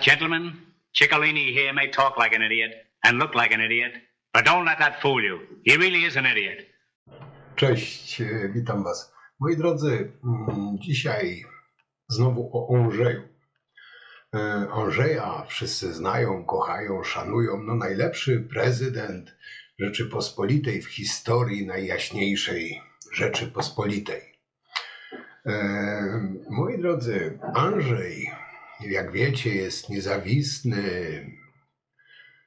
Gentlemen, Ciccolini here may talk like an idiot and look like an idiot, but don't let that fool you. He really is an idiot. Cześć, witam Was. Moi drodzy, dzisiaj znowu o Andrzeju. Andrzeja wszyscy znają, kochają, szanują. No najlepszy prezydent Rzeczypospolitej w historii najjaśniejszej Rzeczypospolitej. Moi drodzy, Andrzej, jak wiecie, jest niezawisły,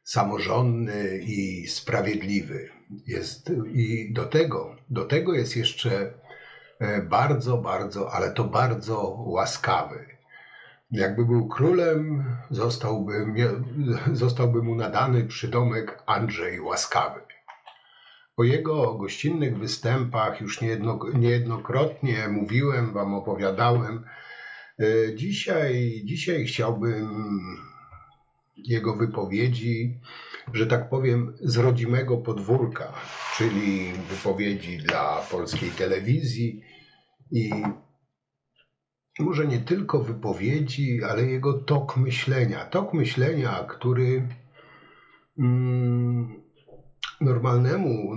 samorządny i sprawiedliwy. I do tego jest jeszcze bardzo, ale to bardzo łaskawy. Jakby był królem, zostałby mu nadany przydomek Andrzej Łaskawy. O jego gościnnych występach już niejednokrotnie mówiłem wam, opowiadałem. Dzisiaj chciałbym jego wypowiedzi, że tak powiem, z rodzimego podwórka, czyli wypowiedzi dla polskiej telewizji i może nie tylko wypowiedzi, ale jego tok myślenia. Tok myślenia, który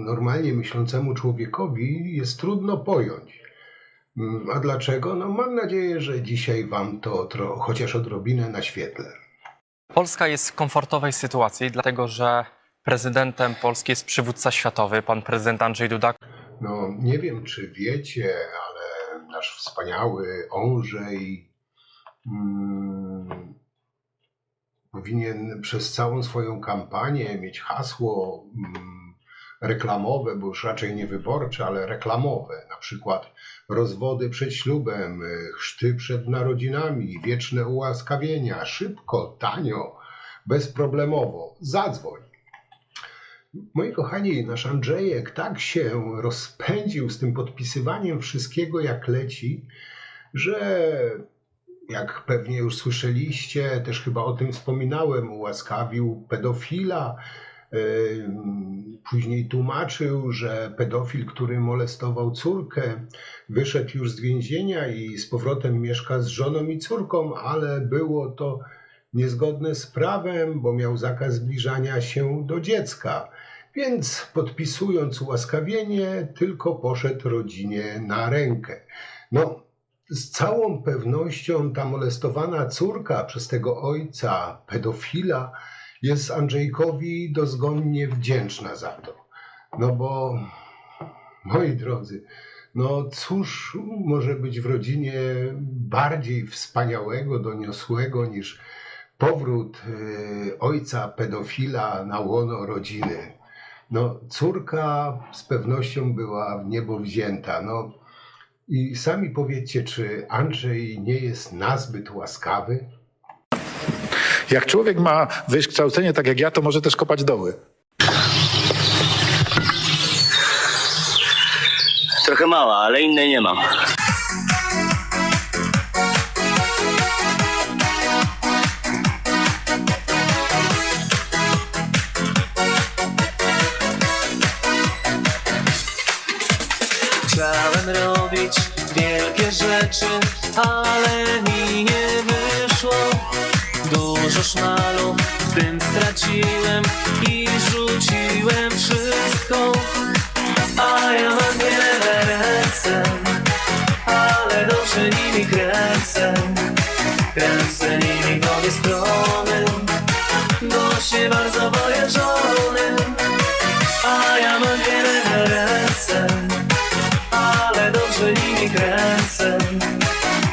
normalnie myślącemu człowiekowi jest trudno pojąć. A dlaczego? No mam nadzieję, że dzisiaj wam to chociaż odrobinę naświetlę. Polska jest w komfortowej sytuacji, dlatego że prezydentem Polski jest przywódca światowy, pan prezydent Andrzej Duda. No nie wiem, czy wiecie, ale nasz wspaniały Andrzej powinien przez całą swoją kampanię mieć hasło reklamowe, bo już raczej nie wyborcze, ale reklamowe. Na przykład rozwody przed ślubem, chrzty przed narodzinami, wieczne ułaskawienia, szybko, tanio, bezproblemowo, zadzwoń. Moi kochani, nasz Andrzejek tak się rozpędził z tym podpisywaniem wszystkiego jak leci, że jak pewnie już słyszeliście, też chyba o tym wspominałem, ułaskawił pedofila. Później tłumaczył, że pedofil, który molestował córkę, wyszedł już z więzienia i z powrotem mieszka z żoną i córką, ale było to niezgodne z prawem, bo miał zakaz zbliżania się do dziecka. Więc podpisując ułaskawienie, tylko poszedł rodzinie na rękę. No, z całą pewnością ta molestowana córka przez tego ojca pedofila jest Andrzejkowi dozgonnie wdzięczna za to. No bo, moi drodzy, no cóż może być w rodzinie bardziej wspaniałego, doniosłego niż powrót ojca pedofila na łono rodziny. No córka z pewnością była w niebo wzięta. No i sami powiedzcie, czy Andrzej nie jest nazbyt łaskawy? Jak człowiek ma wykształcenie tak jak ja, to może też kopać doły. Trochę mała, ale innej nie mam. Chciałem robić wielkie rzeczy, ale mi nie wyszło. Dużo szmalu w tym straciłem i rzuciłem wszystko. A ja mam wiele ręce, ale dobrze nimi kręcę. Kręcę nimi w obie strony, bo się bardzo boję żony. A ja mam wiele ręce, ale dobrze nimi kręcę.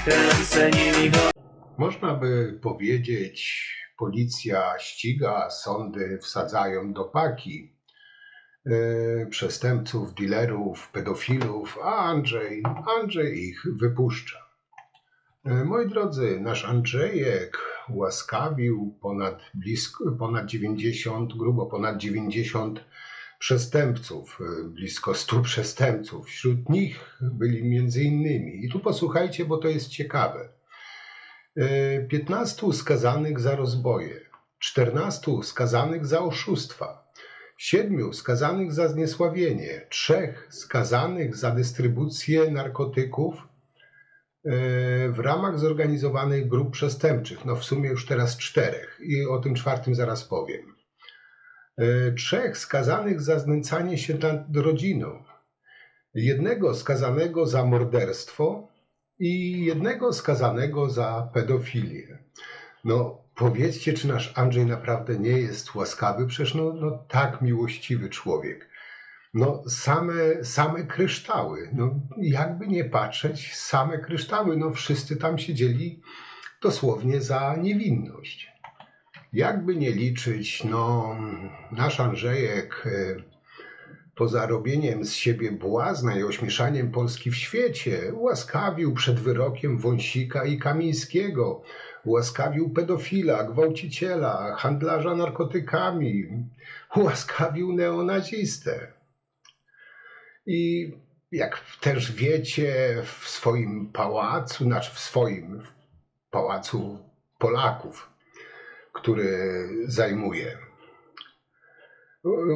Kręcę nimi w... Można by powiedzieć, policja ściga, sądy wsadzają do paki przestępców, dealerów, pedofilów, a Andrzej ich wypuszcza. Moi drodzy, nasz Andrzejek ułaskawił grubo ponad 90 przestępców, blisko 100 przestępców. Wśród nich byli m.in. i tu posłuchajcie, bo to jest ciekawe. 15 skazanych za rozboje, 14 skazanych za oszustwa, 7 skazanych za zniesławienie, 3 skazanych za dystrybucję narkotyków, w ramach zorganizowanych grup przestępczych. No w sumie już teraz 4 i o tym 4 zaraz powiem. 3 skazanych za znęcanie się nad rodziną. 1 skazanego za morderstwo i 1 skazanego za pedofilię. No powiedzcie, czy nasz Andrzej naprawdę nie jest łaskawy? Przecież no tak miłościwy człowiek. No same kryształy. No jakby nie patrzeć, same kryształy. No wszyscy tam siedzieli dosłownie za niewinność. Jakby nie liczyć, no nasz Andrzejek poza robieniem z siebie błazna i ośmieszaniem Polski w świecie, ułaskawił przed wyrokiem Wąsika i Kamińskiego, ułaskawił pedofila, gwałciciela, handlarza narkotykami, ułaskawił neonazistę. I jak też wiecie, w swoim pałacu, w pałacu Polaków, który zajmuje,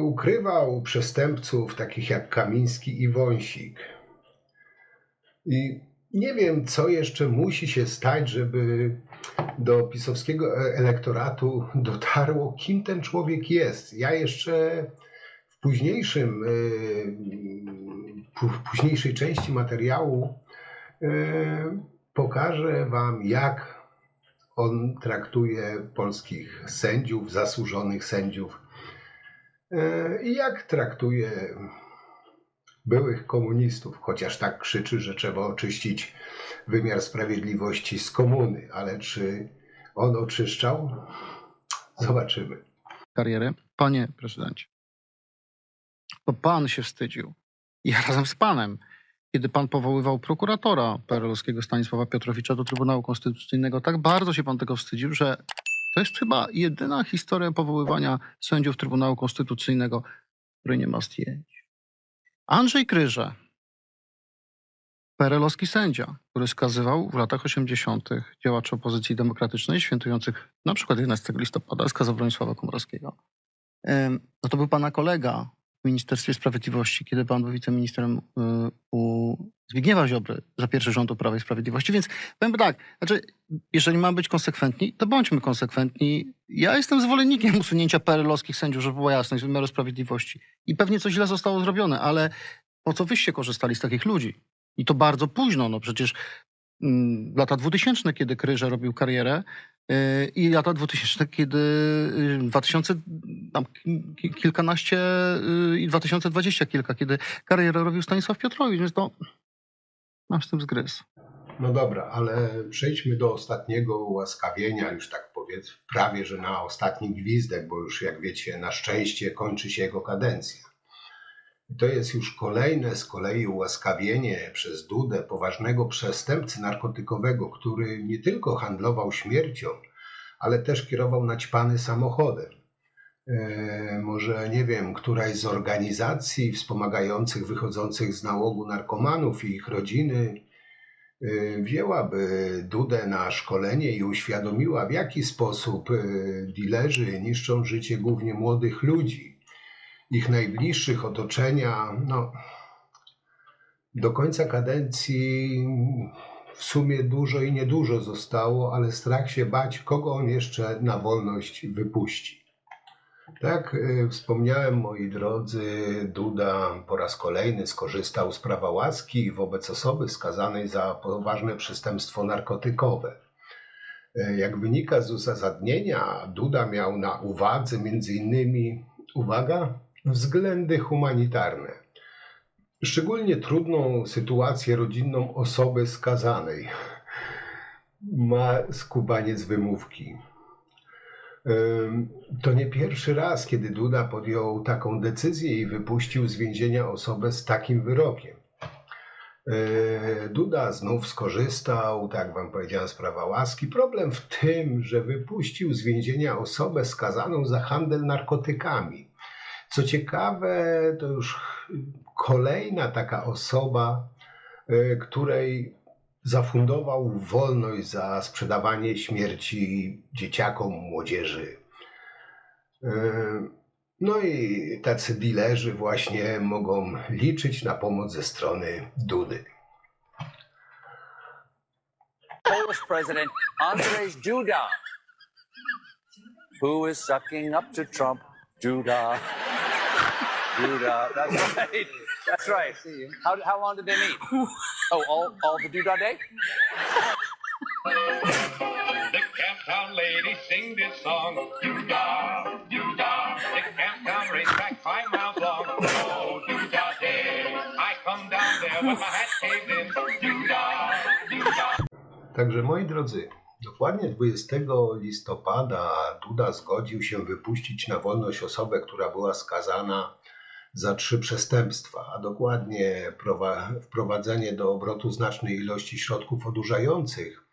ukrywał przestępców takich jak Kamiński i Wąsik. I nie wiem, co jeszcze musi się stać, żeby do pisowskiego elektoratu dotarło, kim ten człowiek jest. Ja jeszcze w późniejszej części materiału pokażę wam, jak on traktuje polskich sędziów, zasłużonych sędziów, i jak traktuje byłych komunistów, chociaż tak krzyczy, że trzeba oczyścić wymiar sprawiedliwości z komuny. Ale czy on oczyszczał? Zobaczymy. Kariery. Panie prezydencie, to pan się wstydził. Ja razem z panem, kiedy pan powoływał prokuratora PRL-owskiego Stanisława Piotrowicza do Trybunału Konstytucyjnego, tak bardzo się pan tego wstydził, że to jest chyba jedyna historia powoływania sędziów Trybunału Konstytucyjnego, której nie ma zdjęć. Andrzej Kryże, PRL-owski sędzia, który skazywał w latach 80. działaczy opozycji demokratycznej, świętujących na przykład 11 listopada, skazał Bronisława Komorowskiego. No to był pana kolega w Ministerstwie Sprawiedliwości, kiedy pan był wiceministrem u Zbigniewa Ziobry za pierwszy rząd Prawa i Sprawiedliwości. Więc powiem tak, znaczy, jeżeli mamy być konsekwentni, to bądźmy konsekwentni. Ja jestem zwolennikiem usunięcia PRL-owskich sędziów, żeby była jasność, z wymiaru sprawiedliwości. I pewnie coś źle zostało zrobione, ale po co wyście korzystali z takich ludzi? I to bardzo późno, no przecież lata 2000, kiedy Kryże robił karierę, i lata 2000, kiedy 2000 kilkanaście i 2020 kilka, kiedy karierę robił Stanisław Piotrowicz, więc to mam z tym zgryz. No dobra, ale przejdźmy do ostatniego ułaskawienia, już tak powiedz, prawie że na ostatni gwizdek, bo już jak wiecie, na szczęście kończy się jego kadencja. To jest już kolejne z kolei ułaskawienie przez Dudę poważnego przestępcy narkotykowego, który nie tylko handlował śmiercią, ale też kierował naćpany samochodem. Może, nie wiem, któraś z organizacji wspomagających wychodzących z nałogu narkomanów i ich rodziny wzięłaby Dudę na szkolenie i uświadomiła, w jaki sposób dilerzy niszczą życie głównie młodych ludzi, ich najbliższych, otoczenia. No, do końca kadencji w sumie dużo i niedużo zostało, ale strach się bać, kogo on jeszcze na wolność wypuści. Tak jak wspomniałem, moi drodzy, Duda po raz kolejny skorzystał z prawa łaski wobec osoby skazanej za poważne przestępstwo narkotykowe. Jak wynika z uzasadnienia, Duda miał na uwadze m.in., uwaga, względy humanitarne. Szczególnie trudną sytuację rodzinną osoby skazanej. Ma skubaniec wymówki. To nie pierwszy raz, kiedy Duda podjął taką decyzję i wypuścił z więzienia osobę z takim wyrokiem. Duda znów skorzystał, tak jak wam powiedziałem, z prawa łaski. Problem w tym, że wypuścił z więzienia osobę skazaną za handel narkotykami. Co ciekawe, to już kolejna taka osoba, której zafundował wolność za sprzedawanie śmierci dzieciakom, młodzieży. No i tacy dilerzy właśnie mogą liczyć na pomoc ze strony Dudy. Polish president Andrzej Duda, who is sucking up to Trump. Duda. Duda. That's right. That's right. How long did they meet? Oh, all the Duda day? The Camptown ladies sing this song. Doo-dah, doo-dah. The Camptown racetrack 5 miles long. Oh, doo-dah day. I come down there with my hat caved in. Doo-dah, doo-dah. Także moi drodzy, dokładnie 20 listopada Duda zgodził się wypuścić na wolność osobę, która była skazana za 3 przestępstwa, a dokładnie wprowadzenie do obrotu znacznej ilości środków odurzających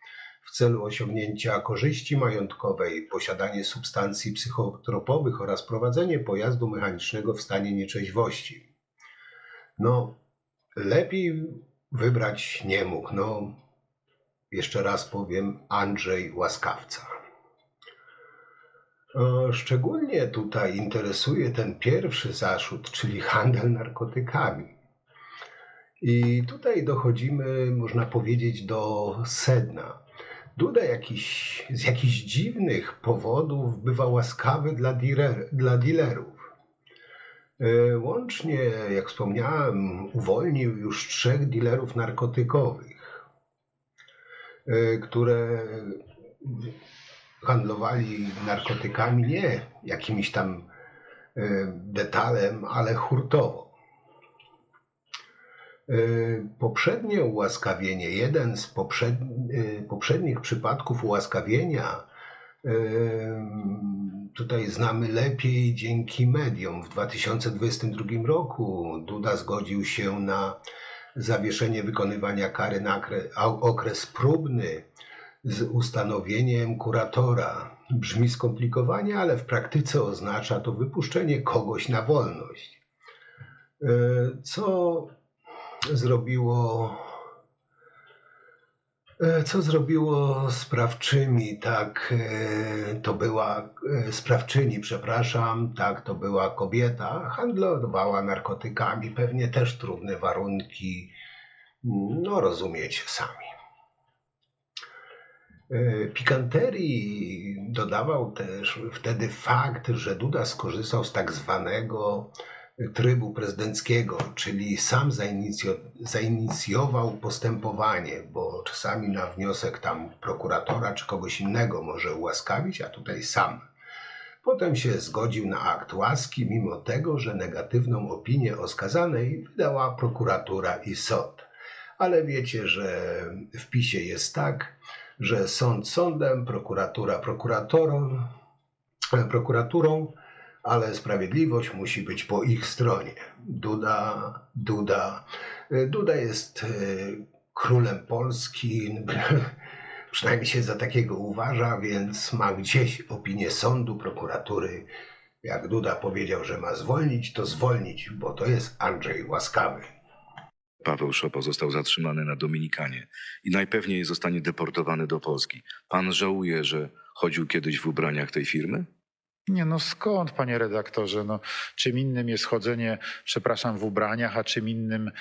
w celu osiągnięcia korzyści majątkowej, posiadanie substancji psychotropowych oraz prowadzenie pojazdu mechanicznego w stanie nieczeźwości. No, lepiej wybrać nie mógł. No, jeszcze raz powiem, Andrzej Łaskawca. Szczególnie tutaj interesuje ten pierwszy zarzut, czyli handel narkotykami. I tutaj dochodzimy, można powiedzieć, do sedna. Duda z jakichś dziwnych powodów bywa łaskawy dla dealerów. Łącznie, jak wspomniałem, uwolnił już 3 dealerów narkotykowych, które handlowali narkotykami nie jakimś tam detalem, ale hurtowo. Poprzednie ułaskawienie, jeden z poprzednich przypadków ułaskawienia tutaj znamy lepiej dzięki mediom. W 2022 roku Duda zgodził się na zawieszenie wykonywania kary na okres próbny z ustanowieniem kuratora. Brzmi skomplikowanie, ale w praktyce oznacza to wypuszczenie kogoś na wolność. Co zrobiło sprawczyni? To była kobieta, handlowała narkotykami, pewnie też trudne warunki, no rozumiecie sami. Pikanterii dodawał też wtedy fakt, że Duda skorzystał z tak zwanego trybu prezydenckiego, czyli sam zainicjował postępowanie, bo czasami na wniosek tam prokuratora czy kogoś innego może ułaskawić, a tutaj sam. Potem się zgodził na akt łaski, mimo tego, że negatywną opinię o skazanej wydała prokuratura i sąd. Ale wiecie, że w PiS-ie jest tak, że sąd sądem, prokuratura prokuraturą, ale sprawiedliwość musi być po ich stronie. Duda jest królem Polski, przynajmniej się za takiego uważa, więc ma gdzieś opinię sądu, prokuratury. Jak Duda powiedział, że ma zwolnić, to zwolnić, bo to jest Andrzej Łaskawy. Paweł Szopo został zatrzymany na Dominikanie i najpewniej zostanie deportowany do Polski. Pan żałuje, że chodził kiedyś w ubraniach tej firmy? Nie, no skąd, panie redaktorze? No, czym innym jest chodzenie, przepraszam, w ubraniach, a czym innym...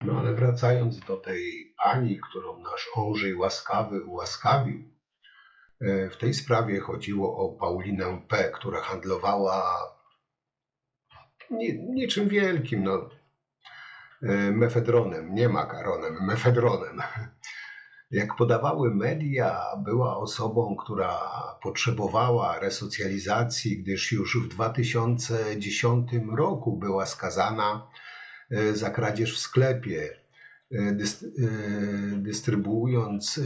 No ale wracając do tej pani, którą nasz Andrzej Łaskawy ułaskawił, w tej sprawie chodziło o Paulinę P., która handlowała niczym wielkim, no, mefedronem, nie makaronem, mefedronem. Jak podawały media, była osobą, która potrzebowała resocjalizacji, gdyż już w 2010 roku była skazana za kradzież w sklepie. Dystrybuując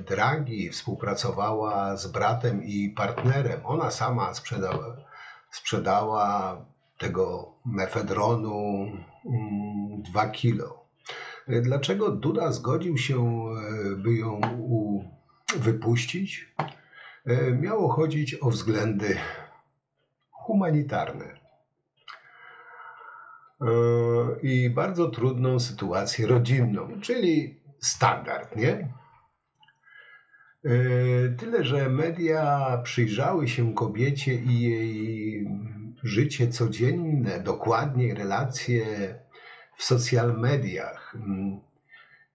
dragi, współpracowała z bratem i partnerem. Ona sama sprzedała tego mefedronu 2 kilo. Dlaczego Duda zgodził się, by ją wypuścić? Miało chodzić o względy humanitarne i bardzo trudną sytuację rodzinną, czyli standard, nie? Tyle, że media przyjrzały się kobiecie i jej życie codzienne, dokładniej relacje w social mediach.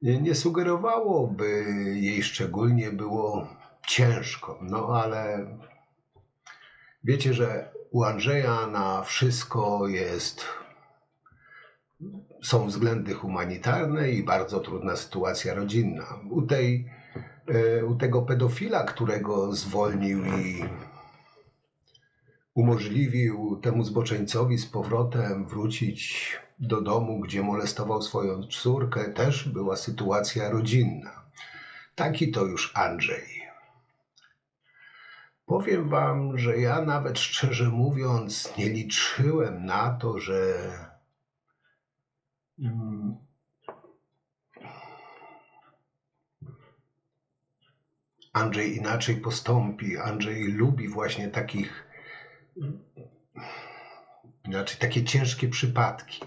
Nie sugerowałoby jej szczególnie było ciężko, no ale wiecie, że u Andrzeja na wszystko są względy humanitarne i bardzo trudna sytuacja rodzinna. U tego pedofila, którego zwolnił i umożliwił temu zboczeńcowi z powrotem wrócić do domu, gdzie molestował swoją córkę, też była sytuacja rodzinna. Taki to już Andrzej. Powiem wam, że ja nawet szczerze mówiąc nie liczyłem na to, że Andrzej inaczej postąpi. Andrzej lubi właśnie takie ciężkie przypadki.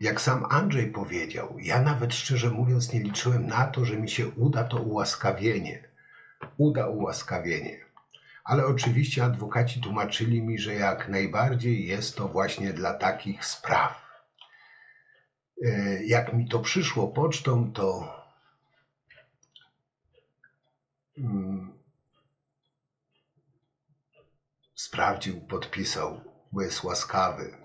Jak sam Andrzej powiedział, ja nawet szczerze mówiąc nie liczyłem na to, że mi się uda to ułaskawienie. Ale oczywiście adwokaci tłumaczyli mi, że jak najbardziej jest to właśnie dla takich spraw. Jak mi to przyszło pocztą, to sprawdził, podpisał, bo jest łaskawy.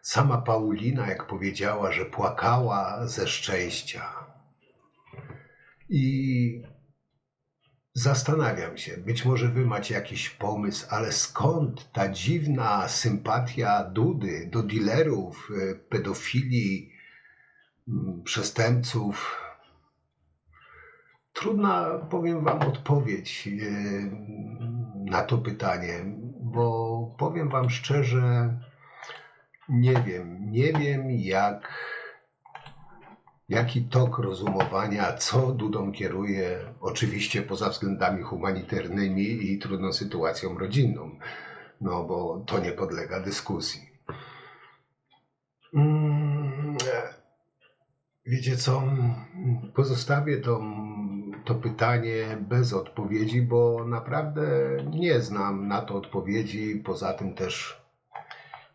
Sama Paulina, jak powiedziała, że płakała ze szczęścia. I zastanawiam się, być może wy macie jakiś pomysł, ale skąd ta dziwna sympatia Dudy do dealerów, pedofili, przestępców? Trudna, powiem wam, odpowiedź na to pytanie, bo powiem wam szczerze, nie wiem jaki tok rozumowania, co Dudą kieruje, oczywiście poza względami humanitarnymi i trudną sytuacją rodzinną, no bo to nie podlega dyskusji. Wiecie co, pozostawię to pytanie bez odpowiedzi, bo naprawdę nie znam na to odpowiedzi, poza tym też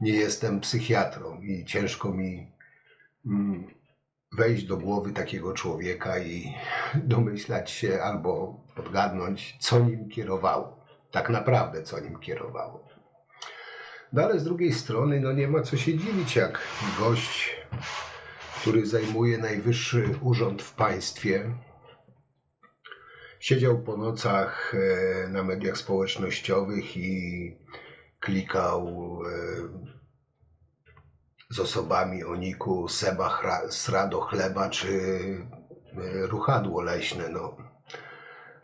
nie jestem psychiatrą i ciężko mi wejść do głowy takiego człowieka i domyślać się albo odgadnąć, co nim kierowało. Tak naprawdę, co nim kierowało. No ale z drugiej strony, no nie ma co się dziwić, jak gość, który zajmuje najwyższy urząd w państwie, siedział po nocach na mediach społecznościowych i klikał z osobami o niku Seba sra do chleba czy ruchadło leśne. No,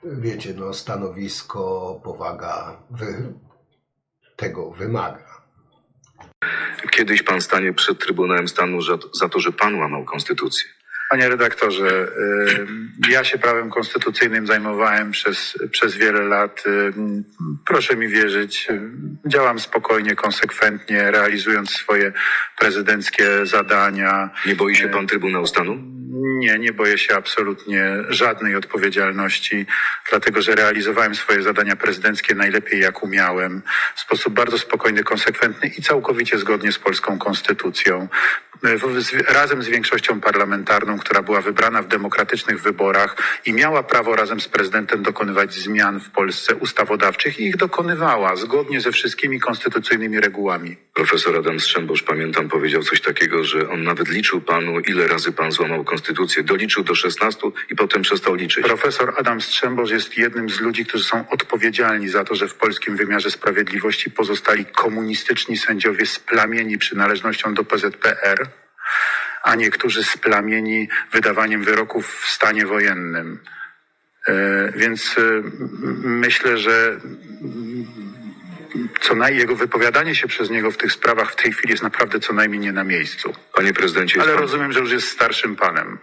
wiecie, no, stanowisko, powaga tego wymaga. Kiedyś pan stanie przed Trybunałem Stanu za to, że pan łamał konstytucję. Panie redaktorze, ja się prawem konstytucyjnym zajmowałem przez wiele lat. Proszę mi wierzyć, działam spokojnie, konsekwentnie, realizując swoje prezydenckie zadania. Nie boi się pan Trybunału Stanu? Nie boję się absolutnie żadnej odpowiedzialności, dlatego że realizowałem swoje zadania prezydenckie najlepiej jak umiałem, w sposób bardzo spokojny, konsekwentny i całkowicie zgodnie z polską konstytucją. Razem z większością parlamentarną, która była wybrana w demokratycznych wyborach i miała prawo razem z prezydentem dokonywać zmian w Polsce ustawodawczych i ich dokonywała zgodnie ze wszystkimi konstytucyjnymi regułami. Profesor Adam Strzembosz, pamiętam, powiedział coś takiego, że on nawet liczył panu, ile razy pan złamał konstytucję. Doliczył do 16 i potem przestał liczyć. Profesor Adam Strzembosz jest jednym z ludzi, którzy są odpowiedzialni za to, że w polskim wymiarze sprawiedliwości pozostali komunistyczni sędziowie splamieni przynależnością do PZPR, a niektórzy splamieni wydawaniem wyroków w stanie wojennym. Więc myślę, że jego wypowiadanie się przez niego w tych sprawach w tej chwili jest naprawdę co najmniej nie na miejscu. Panie prezydencie, Ale rozumiem, że już jest starszym panem.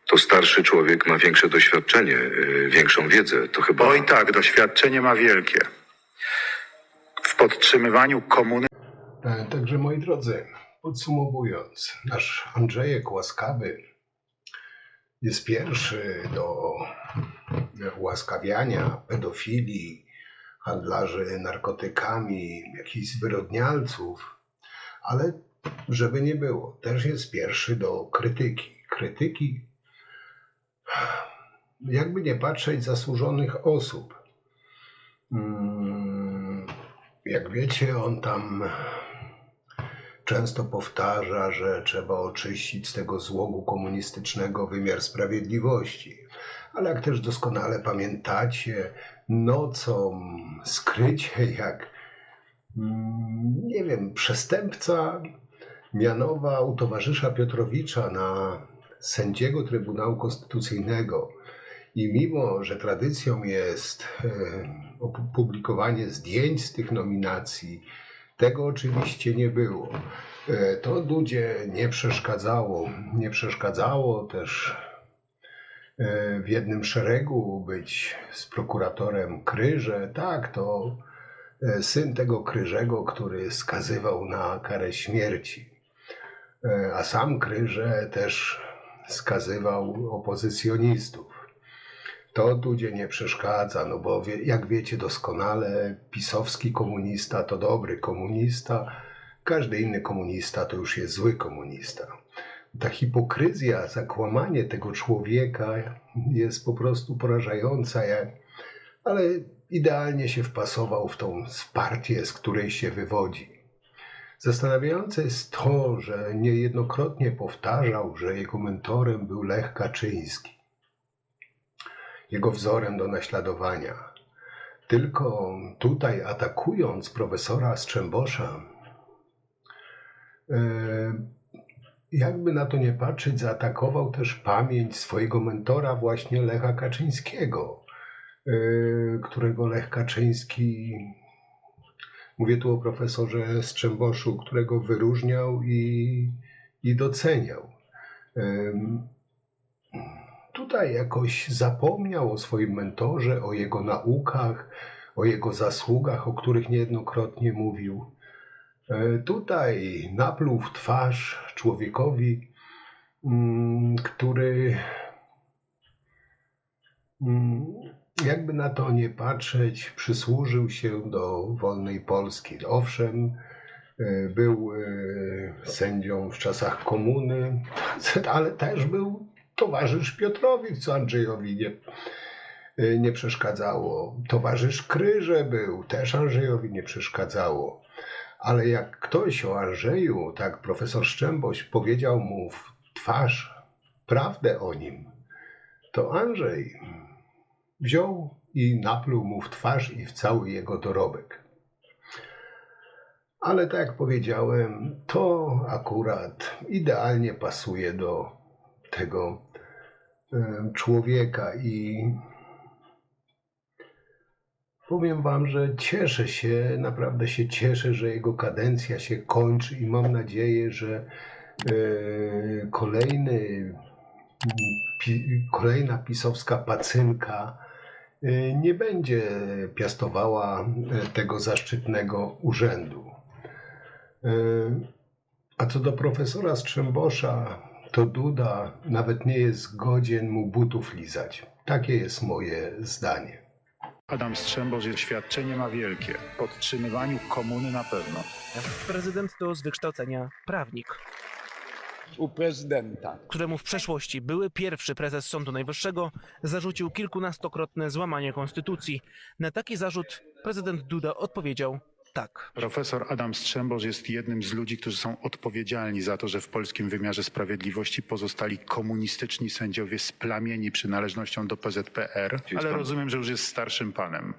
To To starszy człowiek ma większe doświadczenie, większą wiedzę. To chyba... Oj tak, doświadczenie ma wielkie. W podtrzymywaniu komuny Także moi drodzy, podsumowując, nasz Andrzejek łaskawy jest pierwszy do ułaskawiania pedofilii, handlarzy narkotykami, jakichś zwyrodnialców, ale żeby nie było, też jest pierwszy do krytyki. Krytyki, jakby nie patrzeć, zasłużonych osób. Jak wiecie, on tam często powtarza, że trzeba oczyścić z tego złogu komunistycznego wymiar sprawiedliwości. Ale jak też doskonale pamiętacie, nocą skrycie jak, nie wiem, przestępca mianował towarzysza Piotrowicza na sędziego Trybunału Konstytucyjnego. I mimo, że tradycją jest opublikowanie zdjęć z tych nominacji, tego oczywiście nie było. To Dudzie nie przeszkadzało. Nie przeszkadzało też w jednym szeregu być z prokuratorem Kryże. Tak, to syn tego Kryżego, który skazywał na karę śmierci. A sam Kryże też skazywał opozycjonistów. To Dudzie nie przeszkadza, no bo jak wiecie doskonale, pisowski komunista to dobry komunista, każdy inny komunista to już jest zły komunista. Ta hipokryzja, zakłamanie tego człowieka jest po prostu porażająca, ale idealnie się wpasował w tą partię, z której się wywodzi. Zastanawiające jest to, że niejednokrotnie powtarzał, że jego mentorem był Lech Kaczyński, jego wzorem do naśladowania. Tylko tutaj, atakując profesora Strzembosza, jakby na to nie patrzeć, zaatakował też pamięć swojego mentora, właśnie Lecha Kaczyńskiego, którego Lech Kaczyński, mówię tu o profesorze Strzemboszu, którego wyróżniał i doceniał. Tutaj jakoś zapomniał o swoim mentorze, o jego naukach, o jego zasługach, o których niejednokrotnie mówił. Tutaj napluł w twarz człowiekowi, który, jakby na to nie patrzeć, przysłużył się do wolnej Polski. Owszem, był sędzią w czasach komuny, ale też był towarzysz Piotrowicz, co Andrzejowi nie przeszkadzało. Towarzysz Kryże był, też Andrzejowi nie przeszkadzało. Ale jak ktoś o Andrzeju, tak profesor Strzemboś, powiedział mu w twarz prawdę o nim, to Andrzej wziął i napluł mu w twarz i w cały jego dorobek. Ale tak jak powiedziałem, to akurat idealnie pasuje do tego człowieka i powiem wam, że cieszę się, naprawdę się cieszę, że jego kadencja się kończy i mam nadzieję, że kolejna pisowska pacynka nie będzie piastowała tego zaszczytnego urzędu. A co do profesora Strzembosza, to Duda nawet nie jest godzien mu butów lizać. Takie jest moje zdanie. Adam Strzembosz doświadczenie ma wielkie. W podtrzymywaniu komuny na pewno. Prezydent to z wykształcenia prawnik, U prezydenta. któremu w przeszłości były pierwszy prezes Sądu Najwyższego zarzucił kilkunastokrotne złamanie konstytucji. Na taki zarzut prezydent Duda odpowiedział tak. Profesor Adam Strzembosz jest jednym z ludzi, którzy są odpowiedzialni za to, że w polskim wymiarze sprawiedliwości pozostali komunistyczni sędziowie splamieni przynależnością do PZPR, ale rozumiem, że już jest starszym panem.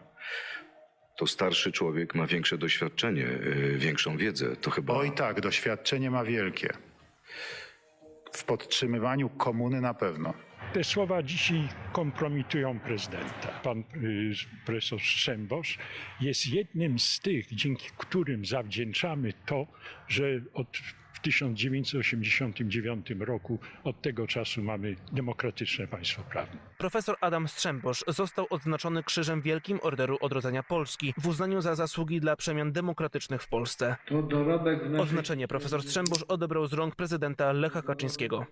To starszy człowiek ma większe doświadczenie, większą wiedzę. To chyba... Oj tak, doświadczenie ma wielkie. W podtrzymywaniu komuny na pewno. Te słowa dzisiaj kompromitują prezydenta. Pan profesor Strzembosz jest jednym z tych, dzięki którym zawdzięczamy to, że w 1989 roku. Od tego czasu mamy demokratyczne państwo prawne. Profesor Adam Strzembosz został odznaczony Krzyżem Wielkim Orderu Odrodzenia Polski w uznaniu za zasługi dla przemian demokratycznych w Polsce. To dorobek w naszej... Oznaczenie profesor Strzembosz odebrał z rąk prezydenta Lecha Kaczyńskiego.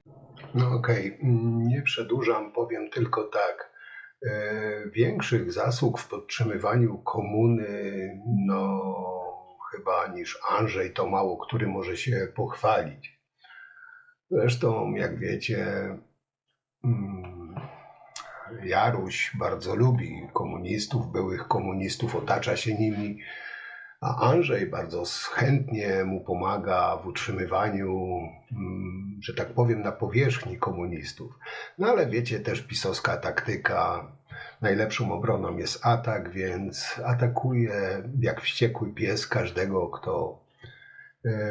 No okej, nie przedłużam, powiem tylko tak. Większych zasług w podtrzymywaniu komuny, no chyba niż Andrzej, to mało który może się pochwalić. Zresztą, jak wiecie, Jaruś bardzo lubi komunistów, byłych komunistów, otacza się nimi, a Andrzej bardzo chętnie mu pomaga w utrzymywaniu, że tak powiem, na powierzchni komunistów. No ale wiecie, też pisowska taktyka, najlepszą obroną jest atak, więc atakuje jak wściekły pies każdego, kto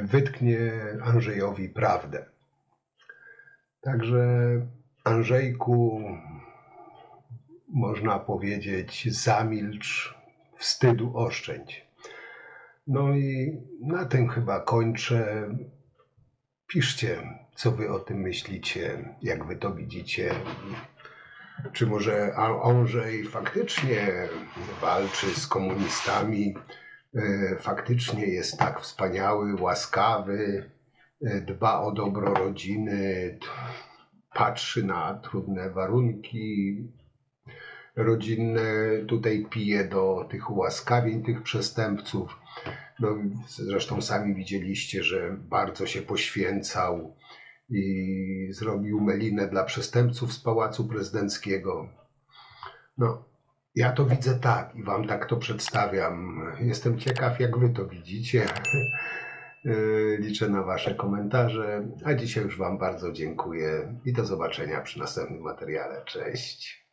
wytknie Andrzejowi prawdę. Także Andrzejku, można powiedzieć, zamilcz, wstydu oszczędź. No i na tym chyba kończę. Piszcie, co wy o tym myślicie, jak wy to widzicie. Czy może Andrzej faktycznie walczy z komunistami, faktycznie jest tak wspaniały, łaskawy, dba o dobro rodziny, patrzy na trudne warunki rodzinne, tutaj pije do tych ułaskawień tych przestępców. No, zresztą sami widzieliście, że bardzo się poświęcał i zrobił melinę dla przestępców z Pałacu Prezydenckiego. No, ja to widzę tak i wam tak to przedstawiam. Jestem ciekaw, jak wy to widzicie. Liczę na wasze komentarze, a dzisiaj już wam bardzo dziękuję i do zobaczenia przy następnym materiale. Cześć!